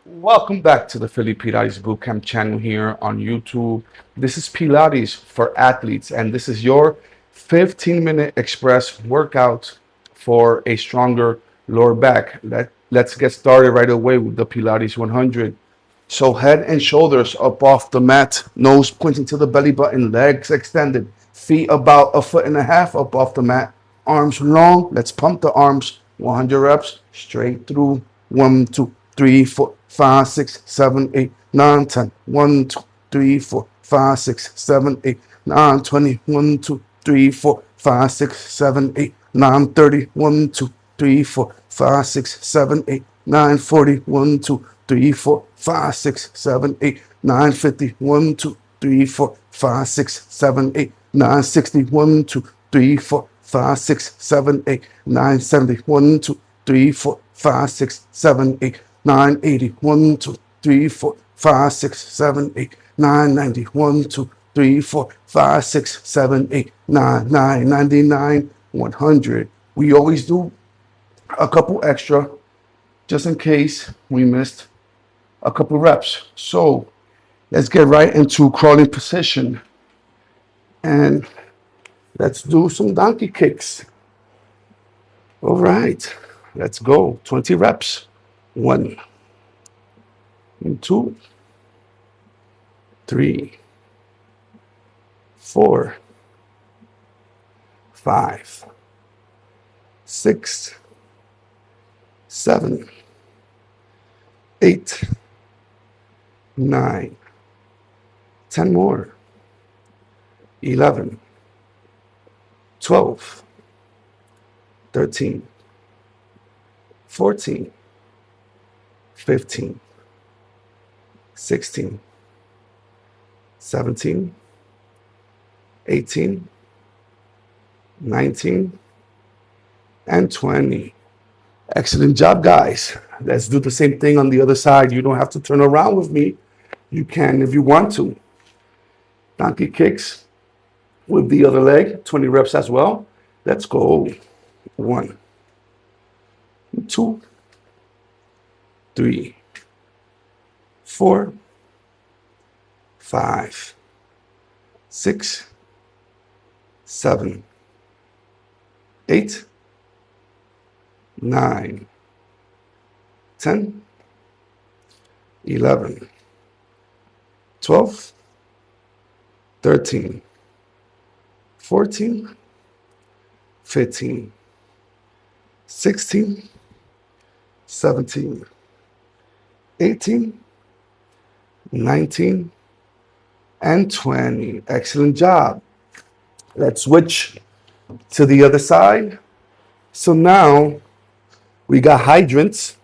Welcome back to the Philly Pilates Bootcamp channel here on YouTube. This is Pilates for athletes, and this is your 15-minute express workout for a stronger lower back. Let's get started right away with the Pilates 100. So head and shoulders up off the mat, nose pointing to the belly button, legs extended, feet about 1.5 feet up off the mat, arms long. Let's pump the arms. 100 reps straight through. 1, 2, 3, 4, 5, 6, 7, 8, 9, 10. 1, 2, 3, 4, 5, 6, 7, 8, 9, 20. 1, 2, 3, 4, 5, 6, 7, 8, 9, 30. 1, 2, 3, 4, 5, 6, 7, 8, 9, 40. 1, 2, 3, 4, 5, 6, 7, 8, 9, 50. 1, 2, 3, 4, 5, 6, 7, 8, 9, 60. 1, 2, 3, 4, 5, 6, 7, 8, 9, 70. 1, 2, 3, 4, 5, 6, 7, 8, 9, 80. 1, 2, 3, 4, 5, 6, 7, 8, 9, 90. 1, 2, 3, 4, 5, 6, 7, 8, 9, 99, 100. We always do a couple extra just in case we missed a couple reps. So let's get right into crawling position and let's do some donkey kicks. All right, let's go. 20 reps. 1, 2, 3, 4, 5, 6, 7, 8, 9, 10 more. 11, 12, 13, 14, 15, 16, 17, 18, 19, and 20. Excellent job, guys. Let's do the same thing on the other side. You don't have to turn around with me. You can if you want to. Donkey kicks with the other leg, 20 reps as well. Let's go. 1, 2, 3, 4, 5, 6, 7, 8, 9, 10, 11, 12, 13, 14, 15, 16, 17, 18, 19, and 20. Excellent job. Let's switch to the other side. So now we got hydrants,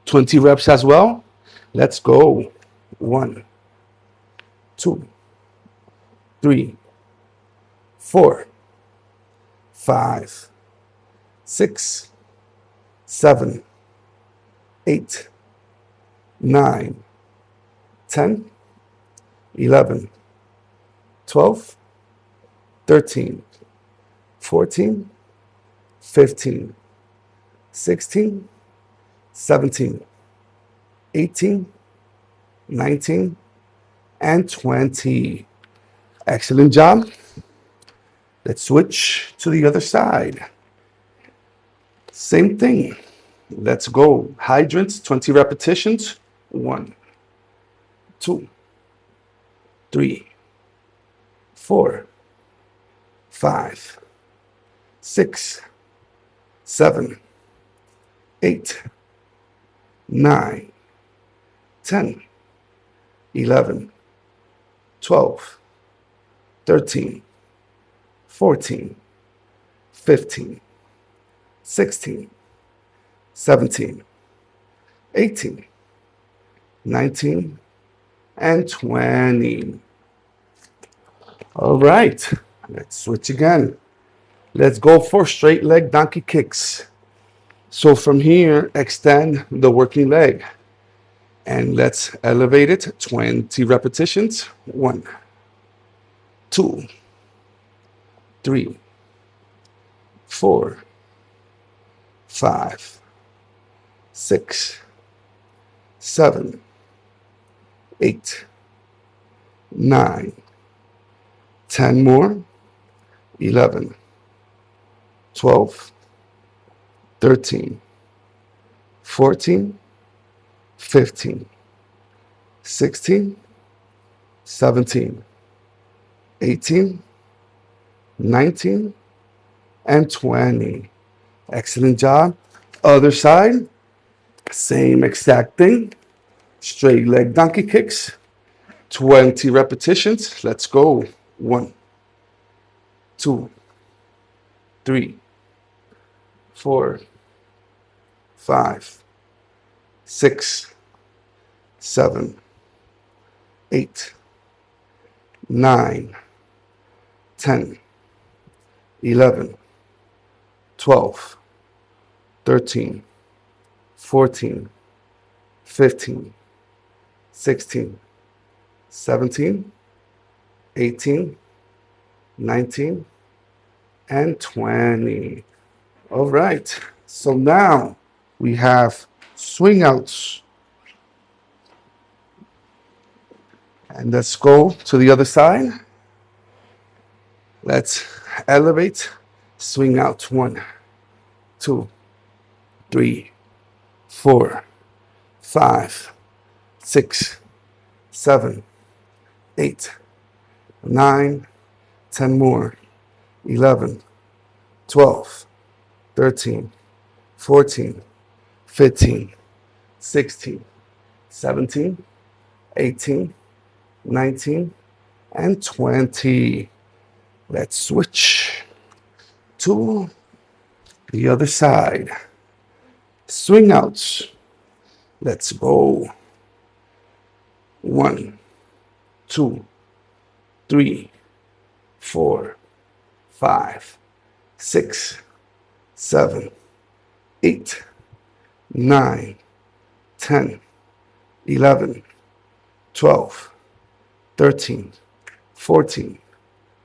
20 reps as well. Let's go. 1, 2, 3, 4, 5, 6, 7, 8, 9, 10, 11, 12, 13, 14, 15, 16, 17, 18, 19, and 20. Excellent job. Let's switch to the other side. Same thing. Let's go. Hydrants, 20 repetitions. 1, 2, 3, 4, 5, 6, 7, 8, 9, 10, 11, 12, 13, 14, 15, 16, 17, 18, 19, and 20. All right, let's switch again. Let's go for straight leg donkey kicks. So from here, extend the working leg. And let's elevate it 20 repetitions. 1, 2, 3, 4, 5, 6, 7, 8, 9, 10 more, 11, 12, 13, 14, 15, 16, 17, 18, 19, and 20. Excellent job. Other side, same exact thing. Straight leg donkey kicks, 20 repetitions. Let's go. 1, 2, 3, 4, 5, 6, 7, 8, 9, 10, 11, 12, 13, 14, 15, 16, 17, 18, 19, and 20. All right. So now we have swing outs. And let's go to the other side. Let's elevate, swing out. 1, 2, 3, 4, 5, 6, 7, 8, 9, 10 more, 11, 12, 13, 14, 15, 16, 17, 18, 19, and 20. Let's switch to the other side. Swing outs. Let's go. 1, 2, 3, 4, 5, 6, 7, 8, 9, 10, 11, 12, 13, 14,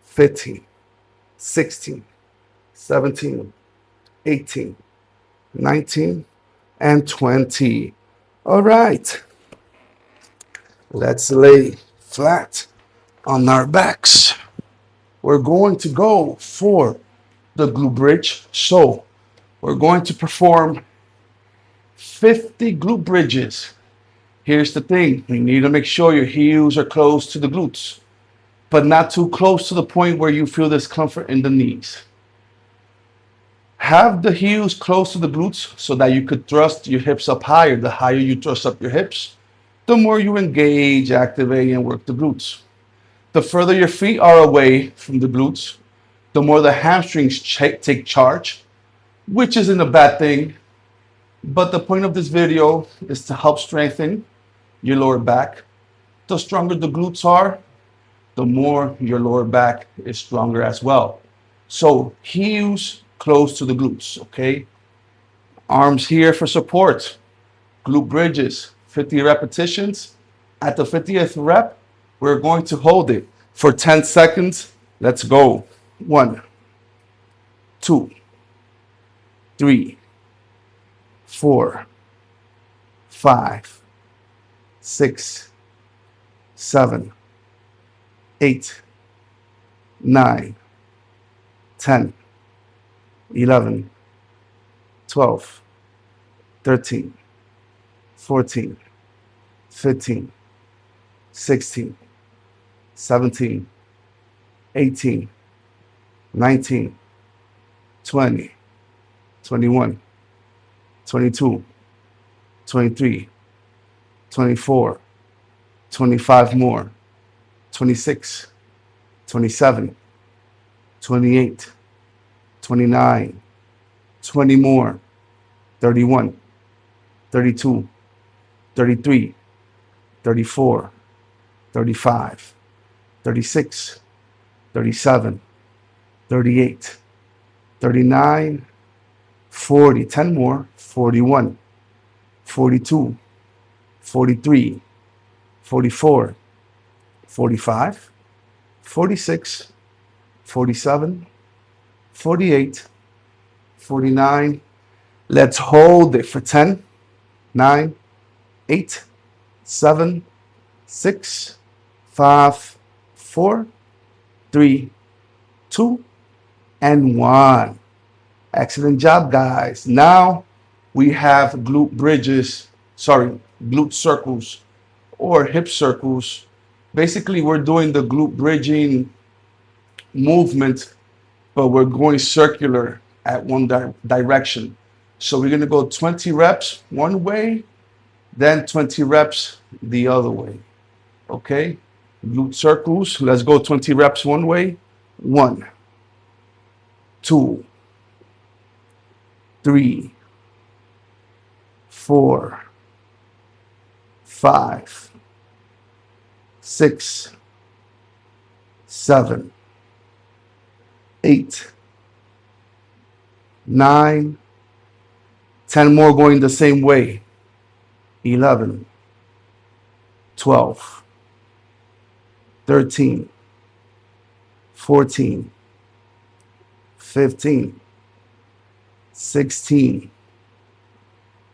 15, 16, 17, 18, 19, and 20. All right. Let's lay flat on our backs. We're going to go for the glute bridge. So we're going to perform 50 glute bridges. Here's the thing. You need to make sure your heels are close to the glutes, but not too close to the point where you feel discomfort in the knees. Have the heels close to the glutes so that you could thrust your hips up higher. The higher you thrust up your hips, the more you engage, activate, and work the glutes. The further your feet are away from the glutes, the more the hamstrings take charge, which isn't a bad thing. But the point of this video is to help strengthen your lower back. The stronger the glutes are, the more your lower back is stronger as well. So heels close to the glutes, okay? Arms here for support. Glute bridges, 50 repetitions. At the 50th rep, we're going to hold it for 10 seconds. Let's go. 1, 2, 3, 4, 5, 6, 7, 8, 9, 10, 11, 12, 13, 14, 15, 16, 17, 18, 19, 20, 21, 22, 23, 24, 25 more, 26, 27, 28, 29, 20 more, 31, 32, 33, 34, 35, 36, 37, 38, 39, 40, 10 more, 41, 42, 43, 44, 45, 46, 47, 48, 49. Let's hold it for 10, 9, 8, 7, 6, 5, 4, 3, 2, and 1. Excellent job, guys. Now we have glute circles or hip circles. Basically, we're doing the glute bridging movement, but we're going circular at one direction. So we're going to go 20 reps one way, then 20 reps the other way. Okay? Glute circles. Let's go 20 reps one way. 1, 2, 3, 4, 5, 6, 7, 8, 9, 10 more going the same way. 11, 12, 13, 14, 15, 16,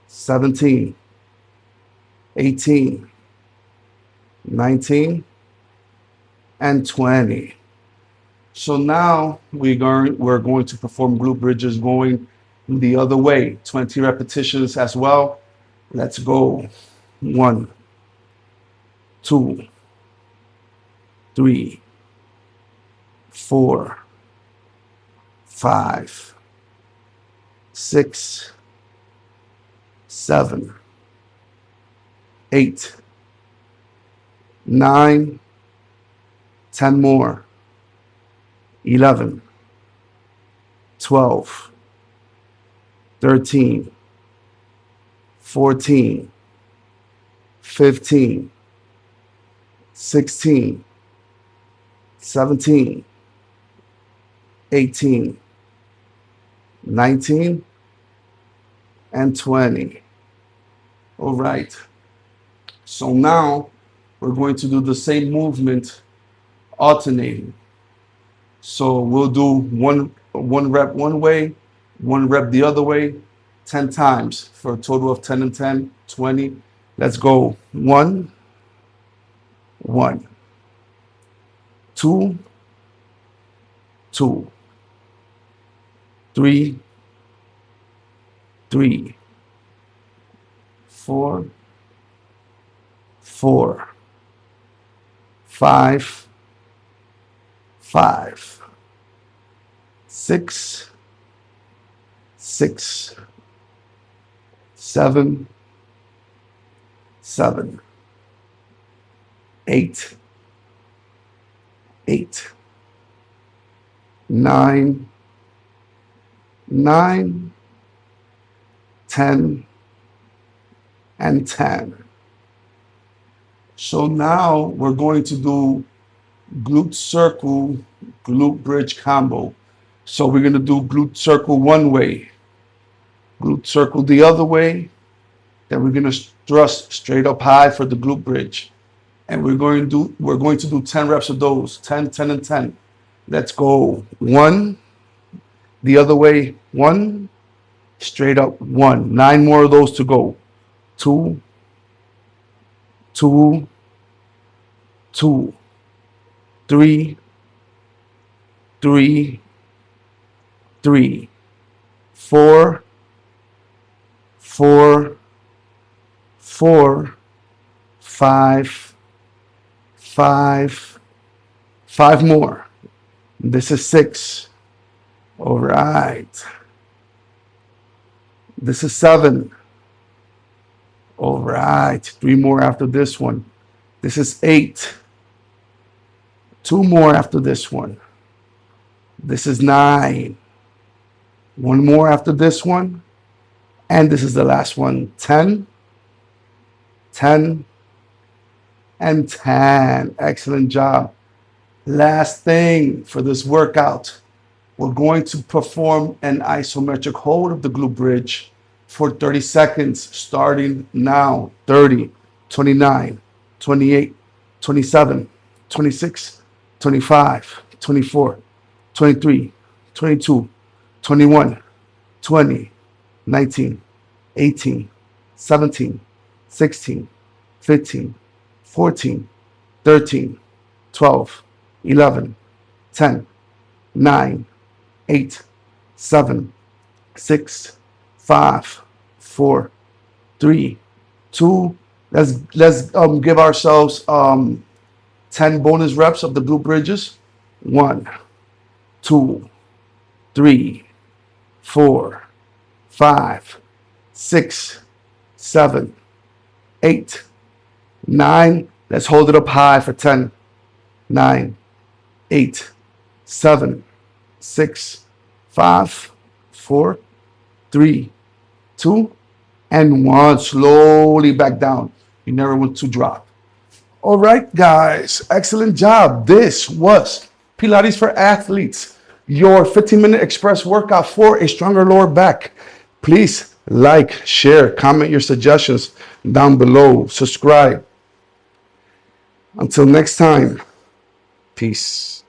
17, 18, 19, and 20. So now we're going to perform glute bridges going the other way. 20 repetitions as well. Let's go. 1, 2, 3, 4, 5, 6, 7, 8, 9, 10 more. 11, 12, 13, 14, 15, 16, 17, 18, 19, and 20. All right. So now we're going to do the same movement alternating. So we'll do one rep one way, 1 rep the other way, 10 times for a total of 10 and 10, 20. Let's go. 1, 1, 2, 2, 3, 3, 4, 4, 5, 5, 6, 6, 7, 7, 8, 8, 9, 9, 10, and 10. So now we're going to do glute circle, glute bridge combo. So we're going to do glute circle one way, glute circle the other way, then we're going to thrust straight up high for the glute bridge. And we're going to do 10 reps of those, 10, 10, and 10. Let's go. 1, the other way, 1, straight up 1. 9 more of those to go. 2, 2, 2, 3, 3, 3, 4, 4, 4, 5, 5, 5 more. This is 6. All right. This is 7. All right. 3 more after this one. This is 8. 2 more after this one. This is 9. 1 more after this one. And this is the last one. 10, 10, and 10. Excellent job. Last thing for this workout, we're going to perform an isometric hold of the glute bridge for 30 seconds, starting now. 30, 29, 28, 27, 26, 25, 24, 23, 22, 21, 20, 19, 18, 17, 16, 15, 14, 13, 12, 11, 10, 9, 8, 7, 6, 5, 4, 3, 2. Let's give ourselves 10 bonus reps of the glute bridges. 1, 2, 3, 4, 5, 6, 7, 8, 9. Let's hold it up high for 10. 9, 8, 7, 6, 5, 4, 3, 2, and 1. Slowly back down. You never want to drop. All right, guys. Excellent job. This was Pilates for Athletes, your 15-minute express workout for a stronger lower back. Please like, share, comment your suggestions down below. Subscribe. Until next time, peace.